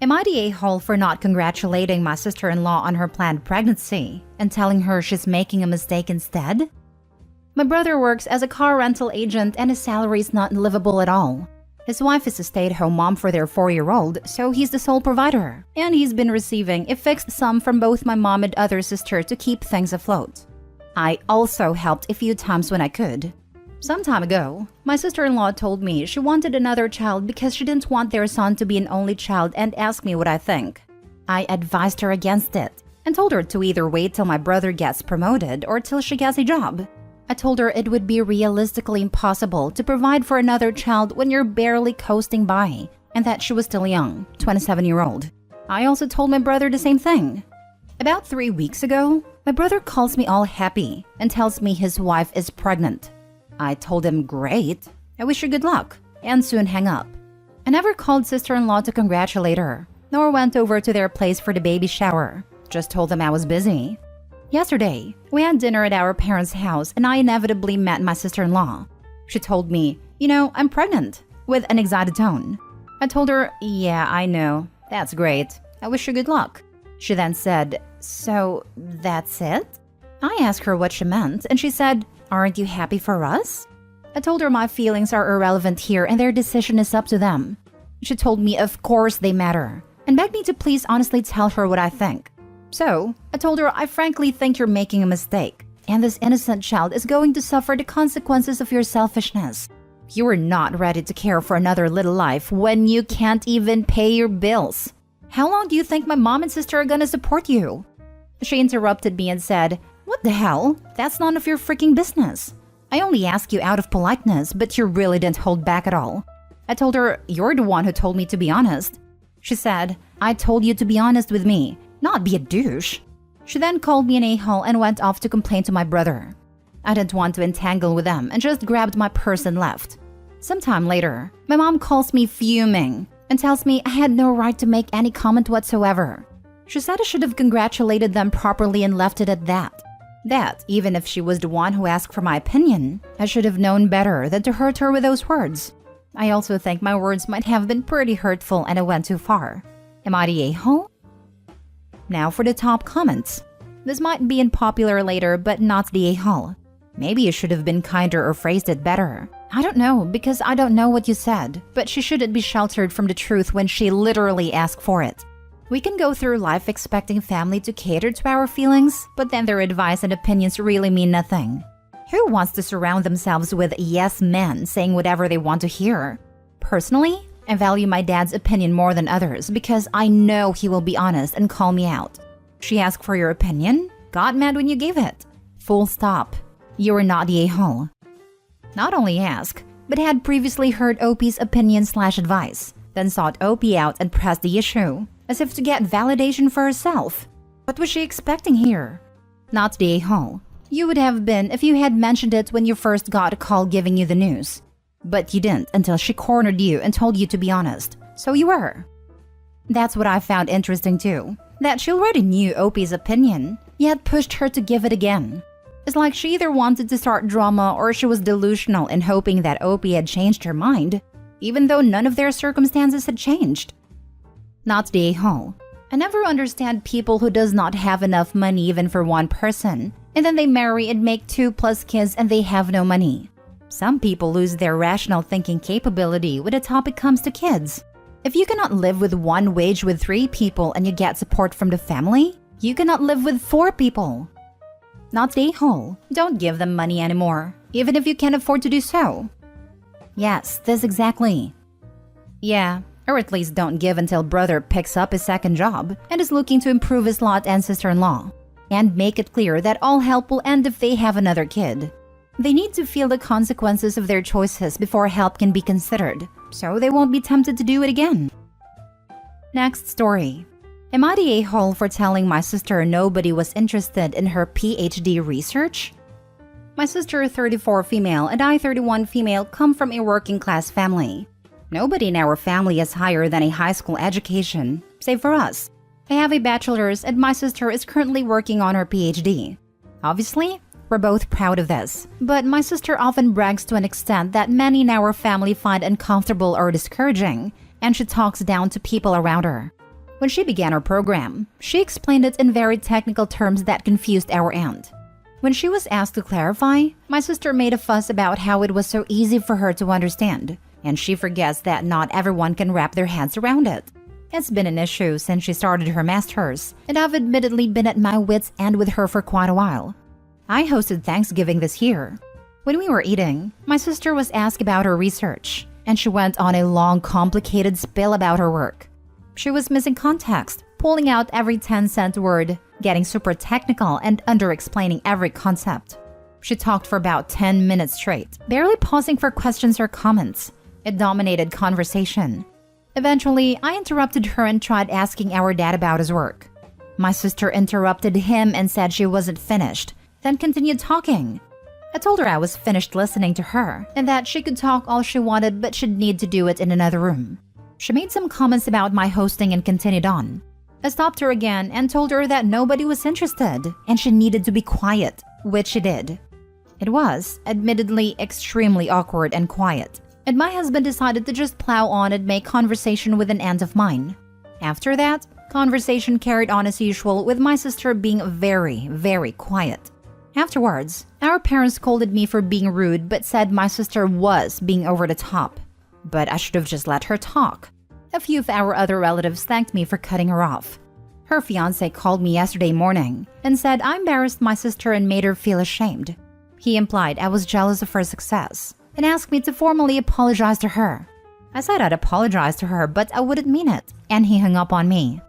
Am I the a-hole for not congratulating my sister-in-law on her planned pregnancy and telling her she's making a mistake instead? My brother works as a car rental agent and his salary is not livable at all. His wife is a stay-at-home mom for their 4-year-old, so he's the sole provider. And he's been receiving a fixed sum from both my mom and other sister to keep things afloat. I also helped a few times when I could. Some time ago, my sister-in-law told me she wanted another child because she didn't want their son to be an only child and asked me what I think. I advised her against it and told her to either wait till my brother gets promoted or till she gets a job. I told her it would be realistically impossible to provide for another child when you're barely coasting by, and that she was still young, 27-year-old. I also told my brother the same thing. About 3 weeks ago, my brother calls me all happy and tells me his wife is pregnant. I told him, great, I wish her good luck, and soon hang up. I never called sister-in-law to congratulate her, nor went over to their place for the baby shower. Just told them I was busy. Yesterday, we had dinner at our parents' house and I inevitably met my sister-in-law. She told me, I'm pregnant, with an excited tone. I told her, yeah, I know. That's great. I wish her good luck. She then said, so that's it? I asked her what she meant and she said, aren't you happy for us? I told her my feelings are irrelevant here and their decision is up to them. She told me of course they matter and begged me to please honestly tell her what I think. So, I told her I frankly think you're making a mistake, and this innocent child is going to suffer the consequences of your selfishness. You are not ready to care for another little life when you can't even pay your bills. How long do you think my mom and sister are gonna support you? She interrupted me and said, what the hell? That's none of your freaking business. I only ask you out of politeness, but you really didn't hold back at all. I told her, you're the one who told me to be honest. She said, I told you to be honest with me, not be a douche. She then called me an a-hole and went off to complain to my brother. I didn't want to entangle with them and just grabbed my purse and left. Sometime later, my mom calls me fuming and tells me I had no right to make any comment whatsoever. She said I should have congratulated them properly and left it at that. That, even if she was the one who asked for my opinion, I should have known better than to hurt her with those words. I also think my words might have been pretty hurtful and I went too far. Am I the a-hole? Now for the top comments. This might be unpopular later, but not the a-hole. Maybe you should have been kinder or phrased it better. I don't know, because I don't know what you said, but she shouldn't be sheltered from the truth when she literally asked for it. We can go through life expecting family to cater to our feelings, but then their advice and opinions really mean nothing. Who wants to surround themselves with yes men saying whatever they want to hear? Personally, I value my dad's opinion more than others because I know he will be honest and call me out. She asked for your opinion, got mad when you gave it. Full stop. You are not the a-hole. Not only ask, but had previously heard OP's opinion/advice, then sought OP out and pressed the issue, as if to get validation for herself. What was she expecting here? Not the a-hole. You would have been if you had mentioned it when you first got a call giving you the news. But you didn't until she cornered you and told you to be honest. So you were. That's what I found interesting too. That she already knew OP's opinion, yet pushed her to give it again. It's like she either wanted to start drama or she was delusional in hoping that OP had changed her mind, even though none of their circumstances had changed. Not the a-hole. I never understand people who does not have enough money even for one person, and then they marry and make 2+ kids and they have no money. Some people lose their rational thinking capability when the topic comes to kids. If you cannot live with one wage with 3 people and you get support from the family, you cannot live with 4 people. Not the a-hole. Don't give them money anymore, even if you can't afford to do so. Yes, this exactly. Yeah, or at least don't give until brother picks up his second job and is looking to improve his lot and sister-in-law. And make it clear that all help will end if they have another kid. They need to feel the consequences of their choices before help can be considered, so they won't be tempted to do it again. Next story. Am I the a-hole for telling my sister nobody was interested in her PhD research? My sister, 34 female, and I, 31 female, come from a working-class family. Nobody in our family is higher than a high school education, save for us. I have a bachelor's and my sister is currently working on her PhD. Obviously, we're both proud of this, but my sister often brags to an extent that many in our family find uncomfortable or discouraging, and she talks down to people around her. When she began her program, she explained it in very technical terms that confused our aunt. When she was asked to clarify, my sister made a fuss about how it was so easy for her to understand, and she forgets that not everyone can wrap their heads around it. It's been an issue since she started her master's, and I've admittedly been at my wits' end with her for quite a while. I hosted Thanksgiving this year. When we were eating, my sister was asked about her research, and she went on a long, complicated spiel about her work. She was missing context, pulling out every 10-cent word, getting super technical, and under-explaining every concept. She talked for about 10 minutes straight, barely pausing for questions or comments. It dominated conversation. Eventually, I interrupted her and tried asking our dad about his work. My sister interrupted him and said she wasn't finished, then continued talking. I told her I was finished listening to her and that she could talk all she wanted but she'd need to do it in another room. She made some comments about my hosting and continued on. I stopped her again and told her that nobody was interested and she needed to be quiet, which she did. It was, admittedly, extremely awkward and quiet, and my husband decided to just plow on and make conversation with an aunt of mine. After that, conversation carried on as usual with my sister being very, very quiet. Afterwards, our parents scolded me for being rude but said my sister was being over the top. But I should have just let her talk. A few of our other relatives thanked me for cutting her off. Her fiancé called me yesterday morning and said I embarrassed my sister and made her feel ashamed. He implied I was jealous of her success and asked me to formally apologize to her. I said I'd apologize to her, but I wouldn't mean it, and he hung up on me.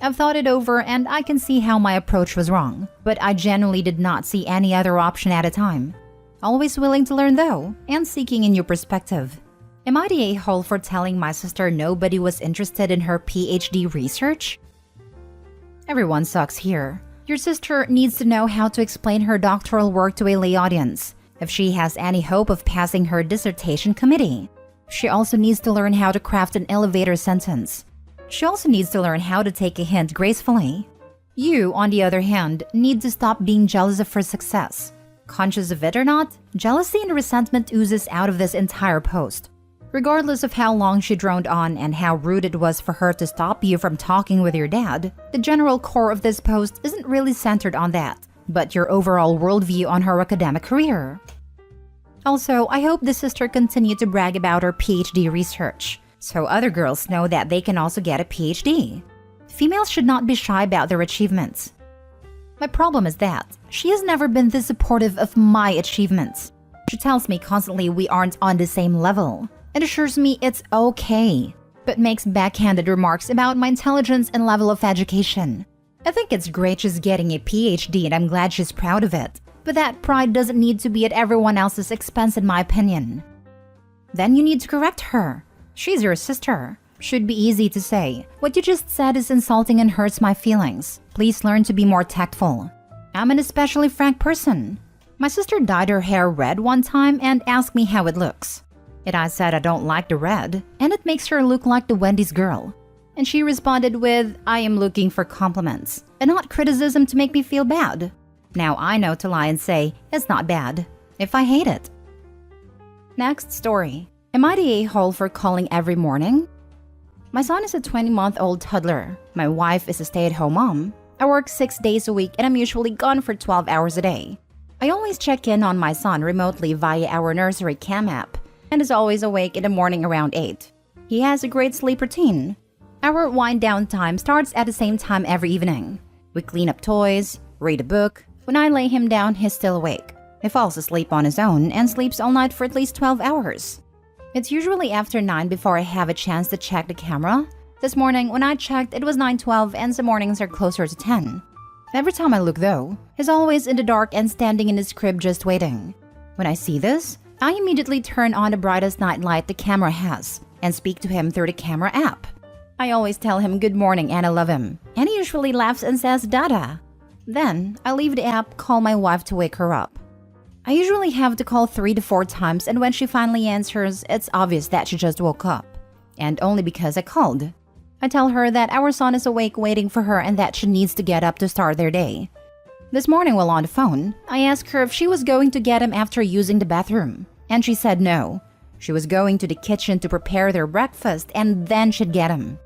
I've thought it over and I can see how my approach was wrong, but I genuinely did not see any other option at a time. Always willing to learn though, and seeking a new perspective. Am I the a-hole for telling my sister nobody was interested in her PhD research? Everyone sucks here. Your sister needs to know how to explain her doctoral work to a lay audience, if she has any hope of passing her dissertation committee. She also needs to learn how to craft an elevator sentence. She also needs to learn how to take a hint gracefully. You, on the other hand, need to stop being jealous of her success. Conscious of it or not, jealousy and resentment oozes out of this entire post. Regardless of how long she droned on and how rude it was for her to stop you from talking with your dad, the general core of this post isn't really centered on that, but your overall worldview on her academic career. Also, I hope the sister continued to brag about her PhD research, so other girls know that they can also get a PhD. Females should not be shy about their achievements. My problem is that she has never been this supportive of my achievements. She tells me constantly we aren't on the same level, and assures me it's okay, but makes backhanded remarks about my intelligence and level of education. I think it's great she's getting a PhD and I'm glad she's proud of it, but that pride doesn't need to be at everyone else's expense in my opinion. Then you need to correct her. She's your sister. Should be easy to say, what you just said is insulting and hurts my feelings. Please learn to be more tactful. I'm an especially frank person. My sister dyed her hair red one time and asked me how it looks. And I said I don't like the red, and it makes her look like the Wendy's girl. And she responded with, I am looking for compliments, and not criticism to make me feel bad. Now I know to lie and say, it's not bad, if I hate it. Next story. Am I the a-hole for calling every morning? My son is a 20-month-old toddler. My wife is a stay-at-home mom. I work 6 days a week and I'm usually gone for 12 hours a day. I always check in on my son remotely via our nursery cam app, and is always awake in the morning around 8. He has a great sleep routine. Our wind-down time starts at the same time every evening. We clean up toys, read a book. When I lay him down, he's still awake. He falls asleep on his own and sleeps all night for at least 12 hours. It's usually after 9 before I have a chance to check the camera. This morning, when I checked, it was 9:12 and some mornings are closer to 10. Every time I look though, he's always in the dark and standing in his crib just waiting. When I see this, I immediately turn on the brightest night light the camera has and speak to him through the camera app. I always tell him good morning and I love him, and he usually laughs and says Dada. Then, I leave the app, call my wife to wake her up. I usually have to call 3 to 4 times, and when she finally answers, it's obvious that she just woke up. And only because I called. I tell her that our son is awake waiting for her and that she needs to get up to start their day. This morning while on the phone, I asked her if she was going to get him after using the bathroom. And she said no. She was going to the kitchen to prepare their breakfast and then she'd get him.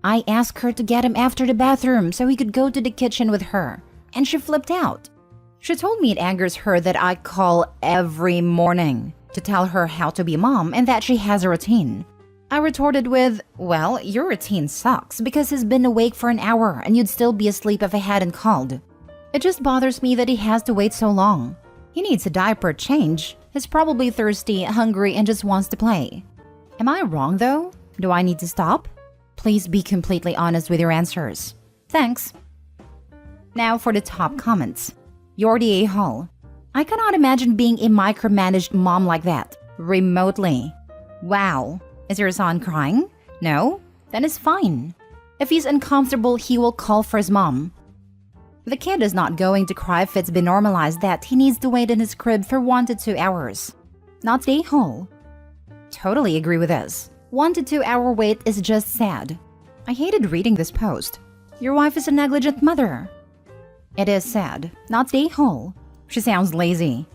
I asked her to get him after the bathroom so he could go to the kitchen with her, and she flipped out. She told me it angers her that I call every morning to tell her how to be a mom and that she has a routine. I retorted with, well, your routine sucks because he's been awake for an hour and you'd still be asleep if I hadn't called. It just bothers me that he has to wait so long. He needs a diaper change. He's probably thirsty, hungry, and just wants to play. Am I wrong though? Do I need to stop? Please be completely honest with your answers. Thanks. Now for the top comments. You're the a-hole. I cannot imagine being a micromanaged mom like that. Remotely. Wow. Is your son crying? No? Then it's fine. If he's uncomfortable, he will call for his mom. The kid is not going to cry if it's been normalized that he needs to wait in his crib for 1 to 2 hours. Not the a-hole. Totally agree with this. 1 to 2 hour wait is just sad. I hated reading this post. Your wife is a negligent mother. It is sad. Not the a-hole. She sounds lazy.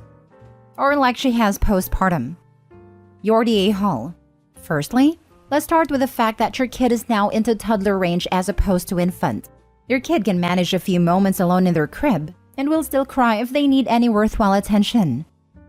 Or like she has postpartum. You're the a-hole. Firstly, let's start with the fact that your kid is now into toddler range as opposed to infant. Your kid can manage a few moments alone in their crib and will still cry if they need any worthwhile attention.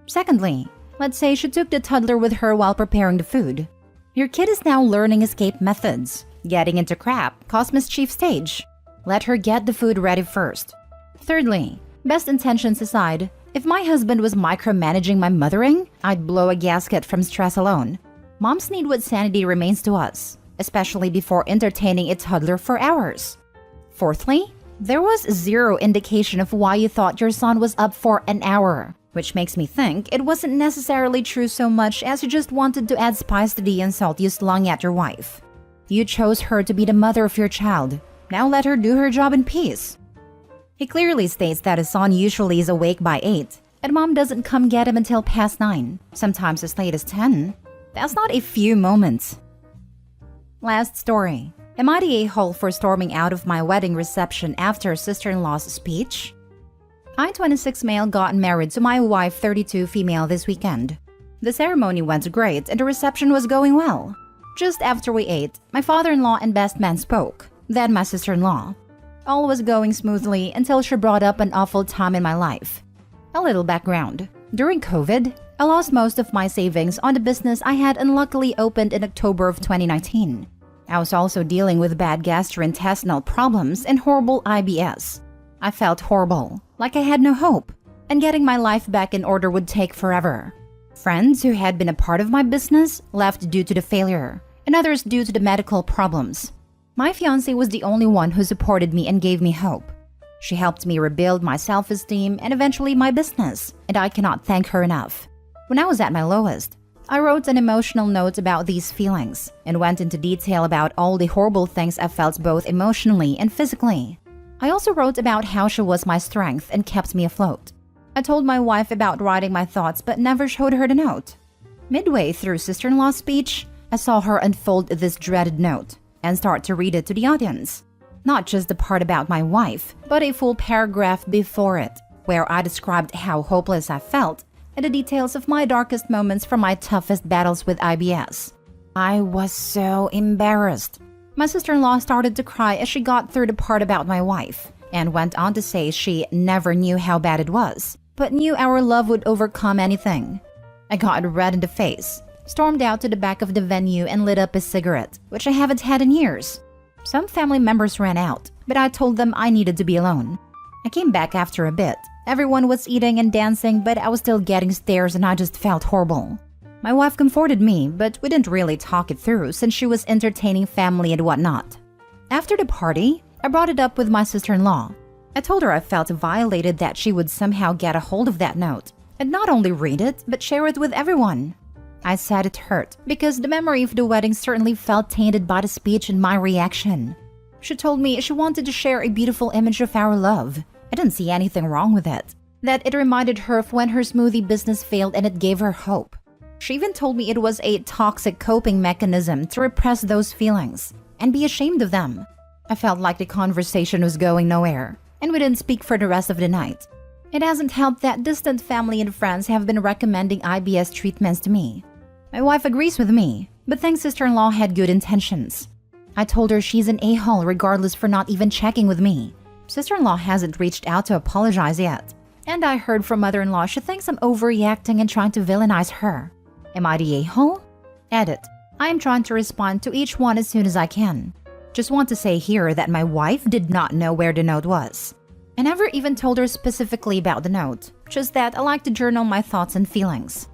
Secondly, let's say she took the toddler with her while preparing the food. Your kid is now learning escape methods. Getting into crap, cause mischief stage. Let her get the food ready first. Thirdly, best intentions aside, if my husband was micromanaging my mothering, I'd blow a gasket from stress alone. Moms need what sanity remains to us, especially before entertaining a toddler for hours. Fourthly, there was zero indication of why you thought your son was up for an hour, which makes me think it wasn't necessarily true so much as you just wanted to add spice to the insult you slung at your wife. You chose her to be the mother of your child. Now let her do her job in peace. He clearly states that his son usually is awake by 8, and mom doesn't come get him until past 9, sometimes as late as 10. That's not a few moments. Last story. Am I the a-hole for storming out of my wedding reception after sister-in-law's speech? I, 26 male, got married to my wife, 32 female this weekend. The ceremony went great and the reception was going well. Just after we ate, my father-in-law and best man spoke, then my sister-in-law. All was going smoothly until she brought up an awful time in my life. A little background. During COVID, I lost most of my savings on the business I had unluckily opened in October of 2019. I was also dealing with bad gastrointestinal problems and horrible IBS. I felt horrible, like I had no hope, and getting my life back in order would take forever. Friends who had been a part of my business left due to the failure, and others due to the medical problems. My fiancé was the only one who supported me and gave me hope. She helped me rebuild my self-esteem and eventually my business, and I cannot thank her enough. When I was at my lowest, I wrote an emotional note about these feelings and went into detail about all the horrible things I felt both emotionally and physically. I also wrote about how she was my strength and kept me afloat. I told my wife about writing my thoughts but never showed her the note. Midway through sister-in-law's speech, I saw her unfold this dreaded note and start to read it to the audience. Not just the part about my wife, but a full paragraph before it, where I described how hopeless I felt and the details of my darkest moments from my toughest battles with IBS. I was so embarrassed. My sister-in-law started to cry as she got through the part about my wife, and went on to say she never knew how bad it was, but knew our love would overcome anything. I got red in the face, stormed out to the back of the venue and lit up a cigarette, which I haven't had in years. Some family members ran out, but I told them I needed to be alone. I came back after a bit. Everyone was eating and dancing, but I was still getting stares and I just felt horrible. My wife comforted me, but we didn't really talk it through since she was entertaining family and whatnot. After the party, I brought it up with my sister-in-law. I told her I felt violated that she would somehow get a hold of that note, and not only read it, but share it with everyone. I said it hurt, because the memory of the wedding certainly felt tainted by the speech and my reaction. She told me she wanted to share a beautiful image of our love. I didn't see anything wrong with it. That it reminded her of when her smoothie business failed and it gave her hope. She even told me it was a toxic coping mechanism to repress those feelings and be ashamed of them. I felt like the conversation was going nowhere, and we didn't speak for the rest of the night. It hasn't helped that distant family and friends have been recommending IBS treatments to me. My wife agrees with me, but thinks sister-in-law had good intentions. I told her she's an a-hole regardless for not even checking with me. Sister-in-law hasn't reached out to apologize yet. And I heard from mother-in-law she thinks I'm overreacting and trying to villainize her. Am I the a-hole? Edit. I am trying to respond to each one as soon as I can. Just want to say here that my wife did not know where the note was. I never even told her specifically about the note, just that I like to journal my thoughts and feelings.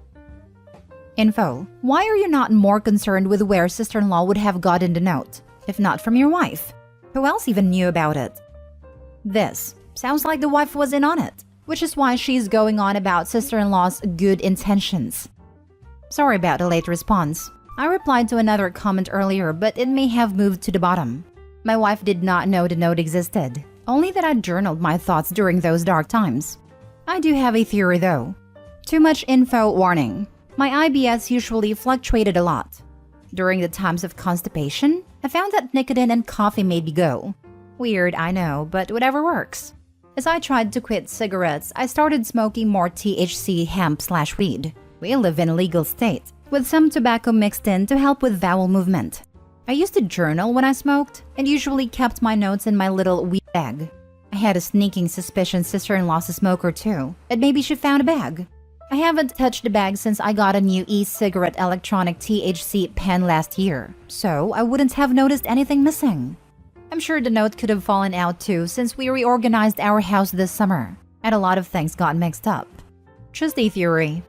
Info. Why are you not more concerned with where sister-in-law would have gotten the note, if not from your wife? Who else even knew about it? This. Sounds like the wife was in on it, which is why she's going on about sister-in-law's good intentions. Sorry about the late response. I replied to another comment earlier, but it may have moved to the bottom. My wife did not know the note existed, only that I journaled my thoughts during those dark times. I do have a theory though. Too much info warning. My IBS usually fluctuated a lot. During the times of constipation, I found that nicotine and coffee made me go. Weird, I know, but whatever works. As I tried to quit cigarettes, I started smoking more THC hemp/weed. We live in a legal state, with some tobacco mixed in to help with bowel movement. I used to journal when I smoked, and usually kept my notes in my little weed bag. I had a sneaking suspicion sister-in-law's a smoker too, and maybe she found a bag. I haven't touched the bag since I got a new e-cigarette electronic THC pen last year, so I wouldn't have noticed anything missing. I'm sure the note could have fallen out too since we reorganized our house this summer, and a lot of things got mixed up. Just a theory.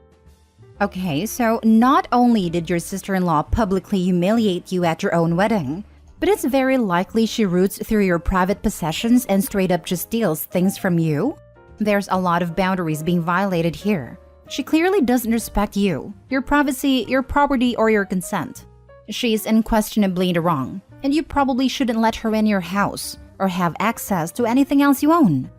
Okay, so not only did your sister-in-law publicly humiliate you at your own wedding, but it's very likely she roots through your private possessions and straight up just steals things from you? There's a lot of boundaries being violated here. She clearly doesn't respect you, your privacy, your property, or your consent. She's unquestionably in the wrong, and you probably shouldn't let her in your house or have access to anything else you own.